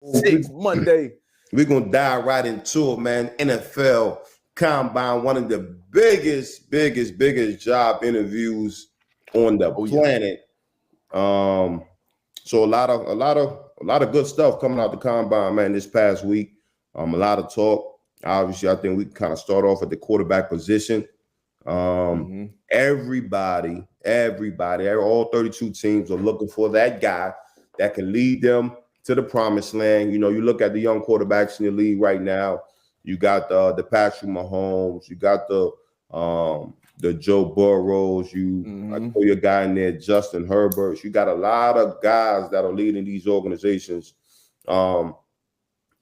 6 Monday. We're going to dive right into it, man. NFL Combine, one of the biggest job interviews on the planet. So a lot of good stuff coming out the Combine, man, this past week. A lot of talk. Obviously, I think we kind of start off at the quarterback position. Everybody, all 32 teams are looking for that guy that can lead them to the promised land. You know, you look at the young quarterbacks in the league right now. You got the Patrick Mahomes. You got the Joe Burrows. I know your guy in there, Justin Herbert. You got a lot of guys that are leading these organizations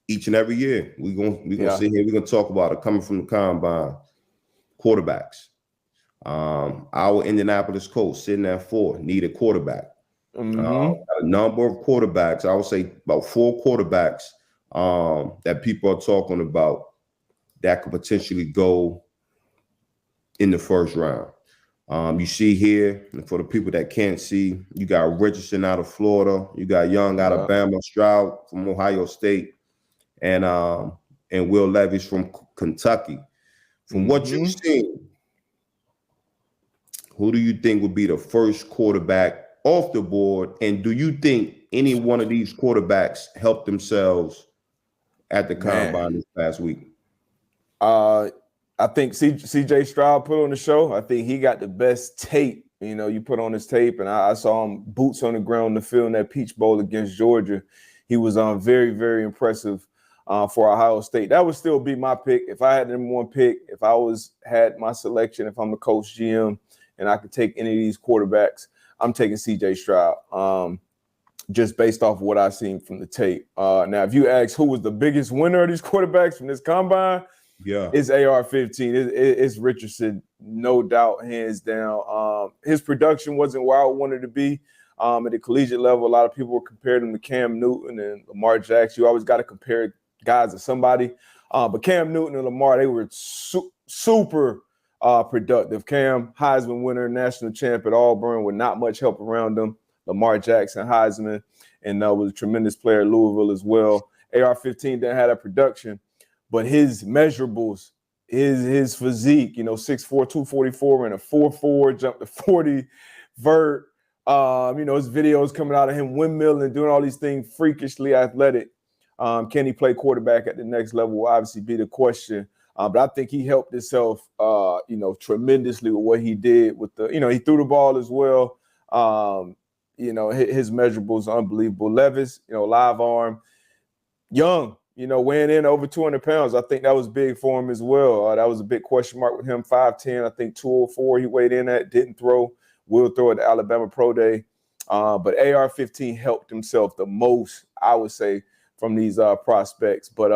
each and every year. We're gonna sit here. We're gonna talk about it coming from the Combine. Quarterbacks. Our Indianapolis Colts sitting at 4 need a quarterback. A number of quarterbacks. I would say about 4 quarterbacks that people are talking about that could potentially go in the first round. You see here, for the people that can't see, you got Richardson out of Florida, you got Young out of Bama, Stroud from Ohio State, and Will Levis from Kentucky. From what you've seen, who do you think would be the first quarterback off the board? And do you think any one of these quarterbacks helped themselves at the Combine this past week? I think CJ Stroud put on the show. I think he got the best tape. You know, you put on his tape, and I saw him boots on the ground in the field in that Peach Bowl against Georgia. He was very, very impressive for Ohio State. That would still be my pick. If I had the number 1 pick, if I had my selection, if I'm the coach GM, and I could take any of these quarterbacks, I'm taking CJ Stroud, just based off of what I've seen from the tape. Now, if you ask who was the biggest winner of these quarterbacks from this Combine, it's AR-15. It's Richardson, no doubt, hands down. His production wasn't where I wanted to be. At the collegiate level, a lot of people were comparing him to Cam Newton and Lamar Jackson. You always got to compare guys to somebody. But Cam Newton and Lamar, they were super productive. Cam, Heisman winner, national champ at Auburn with not much help around him. Lamar Jackson, Heisman, and was a tremendous player at Louisville as well. AR-15 didn't have that production, but his measurables, his physique, 6'4", 244, and a 4.4, jumped to 40 vert. His videos coming out of him windmilling and doing all these things, freakishly athletic. Can he play quarterback at the next level will obviously be the question. But I think he helped himself, tremendously with what he did with he threw the ball as well. His measurables are unbelievable. Levis, live arm. Young, weighing in over 200 pounds. I think that was big for him as well. That was a big question mark with him. 5'10", I think 204 he weighed in at, didn't throw. Will throw at the Alabama Pro Day. But AR-15 helped himself the most, I would say, from these prospects. But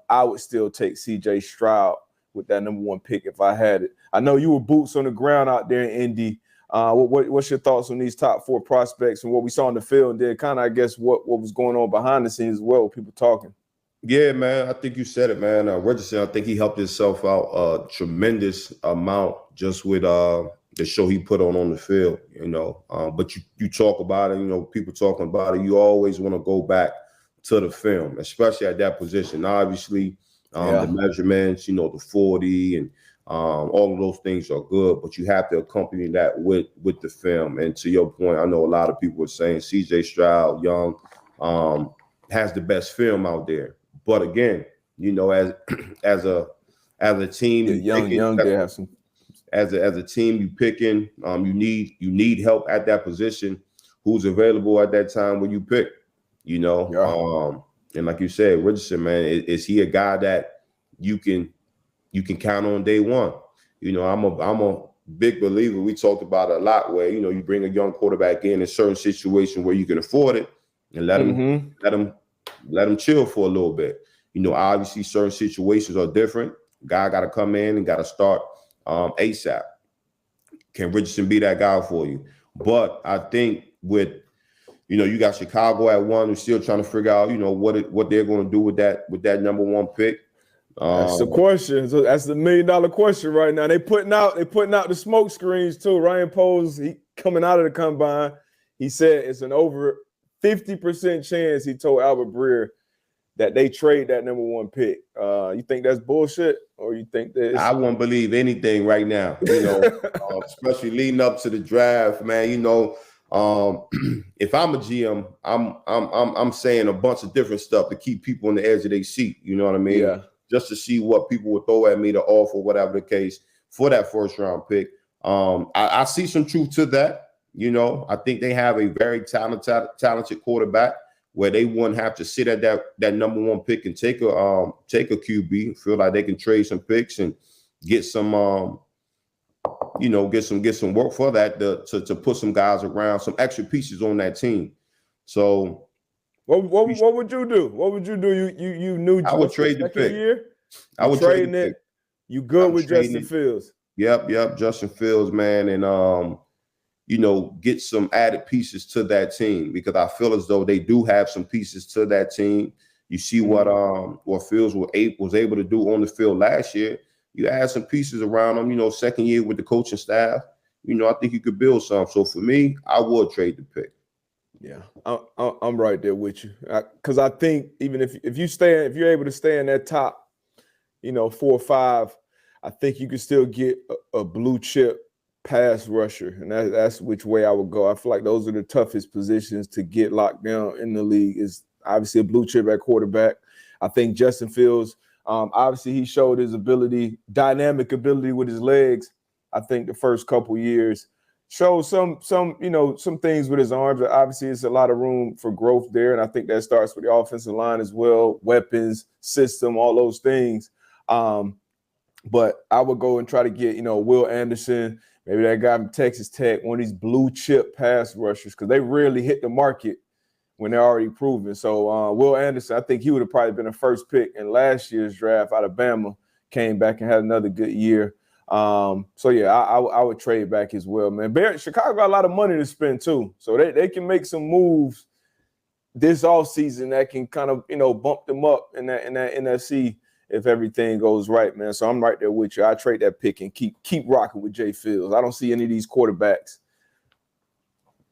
I would still take CJ Stroud with that number 1 pick if I had it. I know you were boots on the ground out there in Indy. What's your thoughts on these top 4 prospects and what we saw in the field, and then kind of, I guess, what was going on behind the scenes as well with people talking? Yeah, man, I think you said it, man. Richardson, I think he helped himself out a tremendous amount just with the show he put on the field, But you talk about it, people talking about it. You always want to go back to the film, especially at that position. Obviously, the measurements, the 40 and all of those things are good, but you have to accompany that with the film. And to your point, I know a lot of people are saying CJ Stroud, Young, has the best film out there. But again, as a team, Young, they have some. As a team, you picking, you need help at that position. Who's available at that time when you pick? And like you said, Richardson, man, is he a guy that you can count on day one? I'm a big believer. We talked about it a lot where, you bring a young quarterback in certain situation where you can afford it and let him chill for a little bit. Obviously certain situations are different. Guy got to come in and got to start ASAP. Can Richardson be that guy for you? But I think with you got Chicago at 1. We're still trying to figure out, what they're going to do with that number 1 pick. That's the question. So that's the $1 million question right now. They putting out the smoke screens too. Ryan Poles, he coming out of the Combine, he said it's an over 50% chance. He told Albert Breer that they trade that number 1 pick. You think that's bullshit, or you think that I won't believe anything right now, especially leading up to the draft, man. If I'm a GM, I'm saying a bunch of different stuff to keep people on the edge of their seat. You know what I mean? Yeah. Just to see what people would throw at me to offer, whatever the case, for that first round pick. I see some truth to that. I think they have a very talented quarterback where they wouldn't have to sit at that number 1 pick and take a QB. Feel like they can trade some picks and get some get some work for that to put some guys around, some extra pieces on that team. So what would you do? What would you do? You knew I would trade the pick. Year? I would trade it. You good with Justin Fields? Yep, Justin Fields, man, and get some added pieces to that team, because I feel as though they do have some pieces to that team. You see what Fields was able to do on the field last year. You add some pieces around him, second year with the coaching staff. I think you could build some. So for me, I would trade the pick. Yeah, I'm right there with you, because I think even if you're able to stay in that top, 4 or 5, I think you can still get a blue chip pass rusher, and that's which way I would go. I feel like those are the toughest positions to get locked down in the league. Is obviously a blue chip at quarterback. I think Justin Fields, obviously he showed his dynamic ability with his legs. I think the first couple years showed some things with his arms. Obviously, it's a lot of room for growth there, and I think that starts with the offensive line as well, weapons, system, all those things. But I would go and try to get, Will Anderson, maybe that guy from Texas Tech, one of these blue chip pass rushers, because they rarely hit the market when they're already proven. So Will Anderson, I think he would have probably been the first pick in last year's draft out of Bama, came back and had another good year. So yeah, I would trade back as well, man. Chicago got a lot of money to spend too, so they can make some moves this offseason that can kind of bump them up in that NFC if everything goes right, man. So I'm right there with you. I trade that pick and keep rocking with Jay Fields. I don't see any of these quarterbacks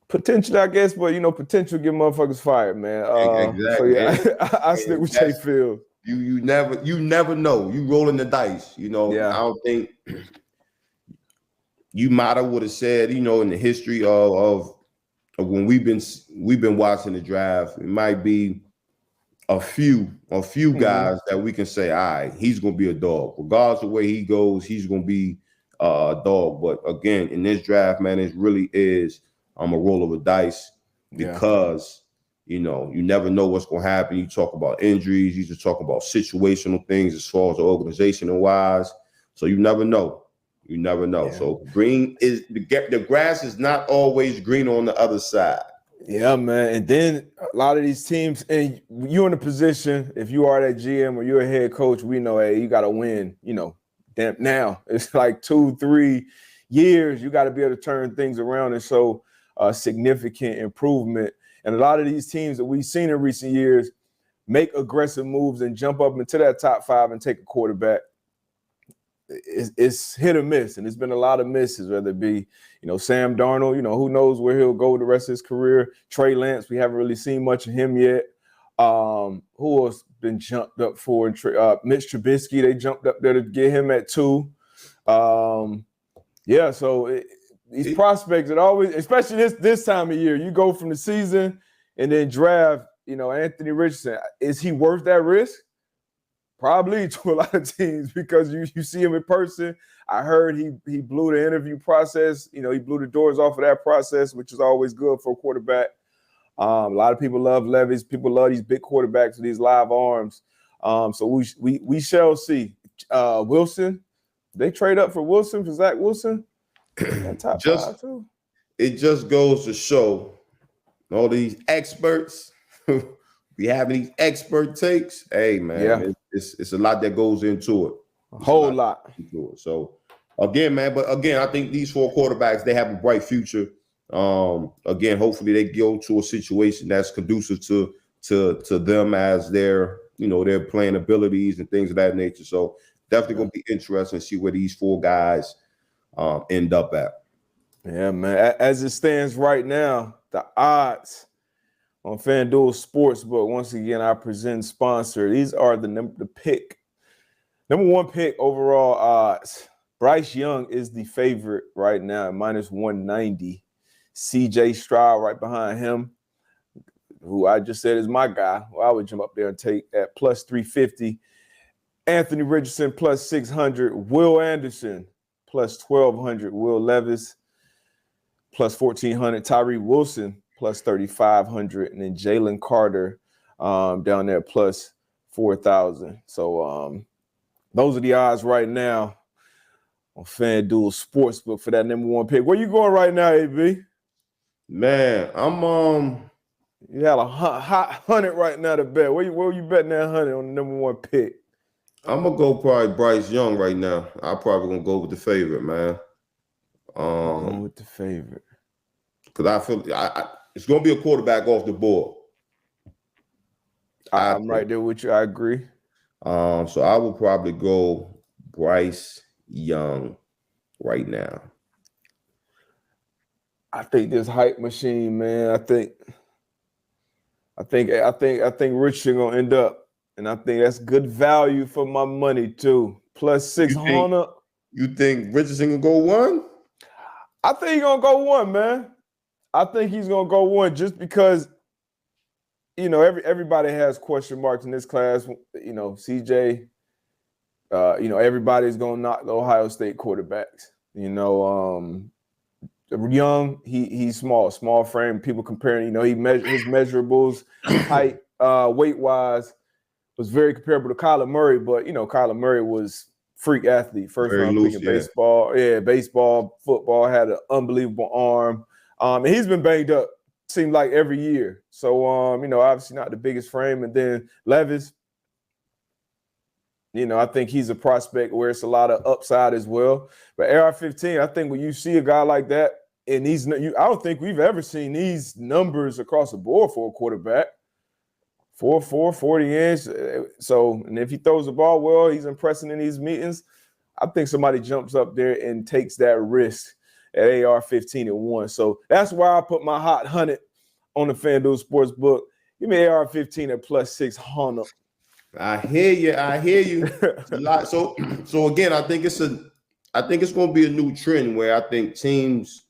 potentially, I guess, but potential get motherfuckers fired, man. Exactly. So yeah, I stick with Jay Fields. You never know. You rolling the dice, Yeah. I don't think you might have would have said, in the history of when we've been watching the draft, it might be a few guys that we can say, all right, he's gonna be a dog. Regardless of where he goes, he's gonna be a dog. But again, in this draft, man, it really is a roll of the dice, because you never know what's going to happen. You talk about injuries. You just talk about situational things as far as the organizational wise. So you never know. Yeah. So the grass is not always green on the other side. Yeah, man. And then a lot of these teams, and you're in a position, if you are that GM or you're a head coach, we know, hey, you got to win, now. It's like 2-3 years. You got to be able to turn things around and show significant improvement. And a lot of these teams that we've seen in recent years make aggressive moves and jump up into that top 5 and take a quarterback. It's hit or miss, and it's been a lot of misses, whether it be, Sam Darnold, who knows where he'll go the rest of his career. Trey Lance, we haven't really seen much of him yet. Who else been jumped up for? Mitch Trubisky, they jumped up there to get him at 2. So these prospects, it always, especially this time of year, you go from the season and then draft, Anthony Richardson. Is he worth that risk? Probably to a lot of teams, because you see him in person. I heard he blew the interview process. He blew the doors off of that process, which is always good for a quarterback. A lot of people love Levis. People love these big quarterbacks with these live arms. So we shall see. Wilson, they trade up for Wilson, for Zach Wilson. Top 5 too. It just goes to show all these experts. We have these expert takes. Hey, man, it's a lot that goes into it. A whole lot. So again, I think these 4 quarterbacks, they have a bright future. Again, hopefully they go to a situation that's conducive to them as their playing abilities and things of that nature. So definitely gonna be interesting to see where these 4 guys end up at. Yeah, man. As it stands right now, the odds on FanDuel Sportsbook. Once again, our present sponsor. These are the number one pick overall odds. Bryce Young is the favorite right now, minus 190. CJ Stroud right behind him, who I just said is my guy. Well, I would jump up there and take at plus 350. Anthony Richardson plus 600. Will Anderson plus 1,200. Will Levis plus 1,400. Tyree Wilson plus 3,500. And then Jalen Carter down there plus 4,000. So those are the odds right now on FanDuel Sportsbook for that number one pick. Where you going right now, AB? Man, You had a hot 100 right now to bet. Where you betting that 100 on the number one pick? I'm gonna go probably Bryce Young right now. I'm probably gonna go with the favorite, man. Going with the favorite because I feel it's gonna be a quarterback off the board. I'm right there with you. I agree. So I will probably go Bryce Young right now. I think this hype machine, man. I think Richardson gonna end up. And I think that's good value for my money too. Plus 600. You think Richardson can go one? I think he's gonna go one, man. I think he's gonna go one just because, everybody has question marks in this class. CJ, everybody's gonna knock the Ohio State quarterbacks. Young, he's small frame. People comparing, his measurables, height, weight-wise, was very comparable to Kyler Murray, but Kyler Murray was freak athlete, first round pick in baseball. Yeah, baseball, football, had an unbelievable arm. And he's been banged up, seemed like every year. So obviously not the biggest frame. And then Levis, I think he's a prospect where it's a lot of upside as well. But AR-15, I think when you see a guy like that, and I don't think we've ever seen these numbers across the board for a quarterback. 4'4", 40 inch. So, and if he throws the ball well, he's impressing in these meetings. I think somebody jumps up there and takes that risk at AR-15 at 1. So that's why I put my hot 100 on the FanDuel Sportsbook. Give me AR-15 at plus 600. I hear you. It's a lot. So again, I think it's going to be a new trend where I think teams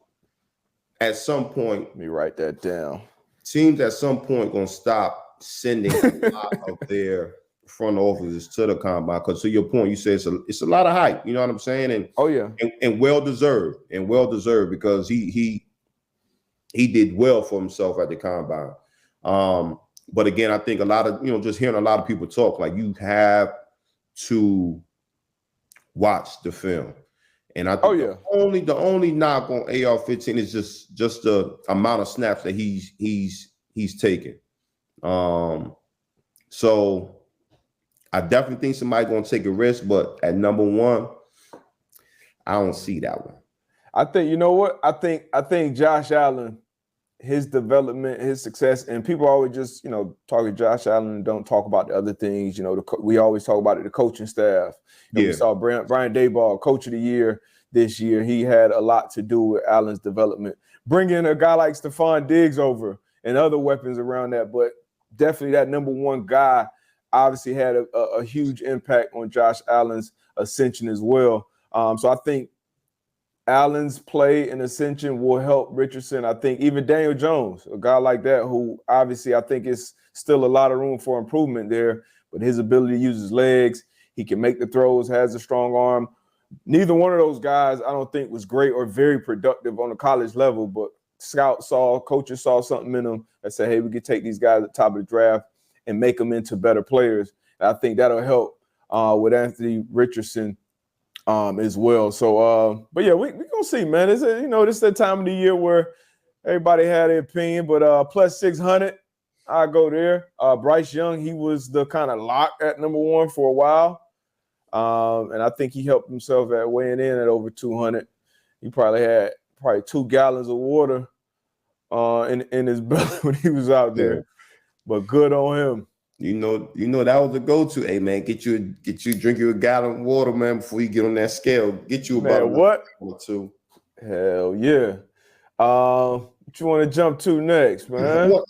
at some point. Let me write that down. Teams at some point going to stop sending a lot of their front offices to the combine, because to your point, you say it's a lot of hype. You know what I'm saying? And and well deserved, because he did well for himself at the combine. But again, I think a lot of just hearing a lot of people talk, like you have to watch the film. And I think the only knock on AR-15 is just the amount of snaps that he's taken. So I definitely think somebody gonna take a risk, but at number one, I don't see that one. I think I think Josh Allen, his development, his success, and people always just talk to Josh Allen and don't talk about the other things. We always talk about it, the coaching staff. We saw Brian Daboll, Coach of the Year this year. He had a lot to do with Allen's development. Bringing a guy like Stephon Diggs over and other weapons around that, but definitely that number one guy obviously had a huge impact on Josh Allen's ascension as well. So I think Allen's play and ascension will help Richardson. I think even Daniel Jones, a guy like that, who obviously I think is still a lot of room for improvement there, but his ability to use his legs, he can make the throws, has a strong arm. Neither one of those guys I don't think was great or very productive on the college level, but coaches saw something in them that said, hey, we could take these guys at the top of the draft and make them into better players. And I think that'll help with Anthony Richardson as well. So, but yeah, we gonna see, man. This is that time of the year where everybody had their opinion, but plus 600, I go there. Bryce Young, he was the kind of lock at number one for a while. And I think he helped himself at weighing in at over 200. He probably had 2 gallons of water in his belly when he was out there. But good on him. You know that was the go-to. Hey man, get you drink you a gallon of water, man, before you get on that scale. Get you about what? Or two. Hell yeah. What you want to jump to next, man? Well,